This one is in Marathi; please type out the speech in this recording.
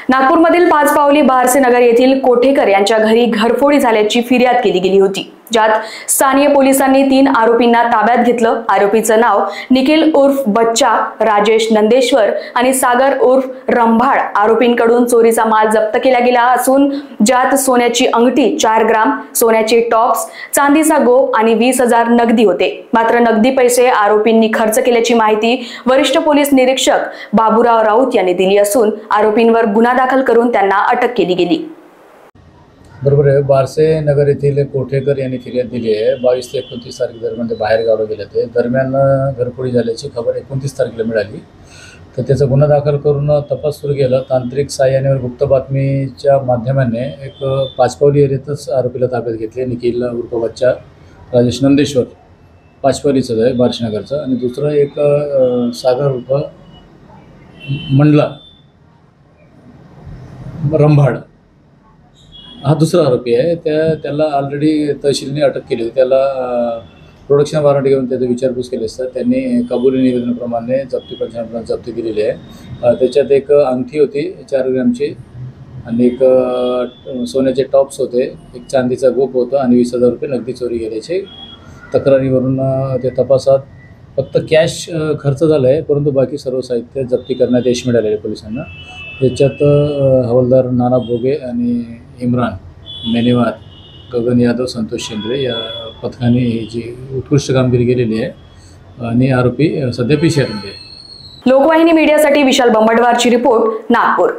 नागपूरमधील पाचपावली बारसे नगर येथील कोठेकर यांच्या घरी घरफोडी झाल्याची फिर्याद केली गेली होती, ज्यात स्थानिक पोलिसांनी 3 आरोपींना ताब्यात घेतलं। आरोपीचं नाव निखिल उर्फ बच्चा, राजेश नंदेश्वर आणि सागर उर्फ रंभाळ। आरोपींकडून चोरीचा माल जप्त केला गेला असून ज्यात सोन्याची अंगठी 4 ग्राम, सोन्याचे टॉप्स, चांदीचा गोप आणि 20,000 नगदी होते। मात्र नगदी पैसे आरोपींनी खर्च केल्याची माहिती वरिष्ठ पोलीस निरीक्षक बाबूराव राऊत यांनी दिली असून आरोपींवर गुन्हा दाखल करून त्यांना अटक केली गेली। बरोबर आहे। बारसे नगर येथील कोठेकर यांनी फिर्याद दिली आहे। 22 ते 29 तारखेदरम्यान ते बाहेर गावाला गेले होते। दरम्यान घरफोडी झाल्याची खबर 29 तारखेला मिळाली, तर त्याचा गुन्हा दाखल करून तपास सुरू केला। तांत्रिक सहाय्याने गुप्त बातमीच्या माध्यमाने एक पाचपावली एरियातच आरोपीला ताब्यात घेतले। निखिल उर्फ बच्चा, राजेश नंदेश्वर, पाचपावलीचं आहे बारसे नगरचं, आणि दुसरं एक सागर उर्फ मंडला रंभाड, हा दुसरा आरोपी आहे। त्याला ऑलरेडी तहसीलने अटक केली होती। त्याला प्रोडक्शन वॉरंट घेऊन त्याची विचारपूस केली असता त्यांनी कबुली निवेदनाप्रमाणे जप्ती पंचांनी जप्ती केलेली आहे। त्याच्यात एक अंगठी होती 4 ग्रामची, आणि एक सोन्याचे टॉप्स होते, एक चांदीचा गोप होता आणि 20,000 रुपये नगदी चोरी गेल्याचे तक्रारीवरून ते तपासात फक्त कॅश खर्च झाला आहे, परंतु बाकी सर्व साहित्य जप्ती करण्यात यश मिळाले आहे पोलिसांना। त्याच्यात हवालदार नाना भोगे आणि इम्रान मेनेवार, गगन यादव, संतोष शेंद्रे या पथकाने ही जी उत्कृष्ट कामगिरी केलेली आहे आणि आरोपी सध्या PCR मध्ये आहे। लोकवाहिनी मीडियासाठी विशाल बंबडवारची रिपोर्ट, नागपूर।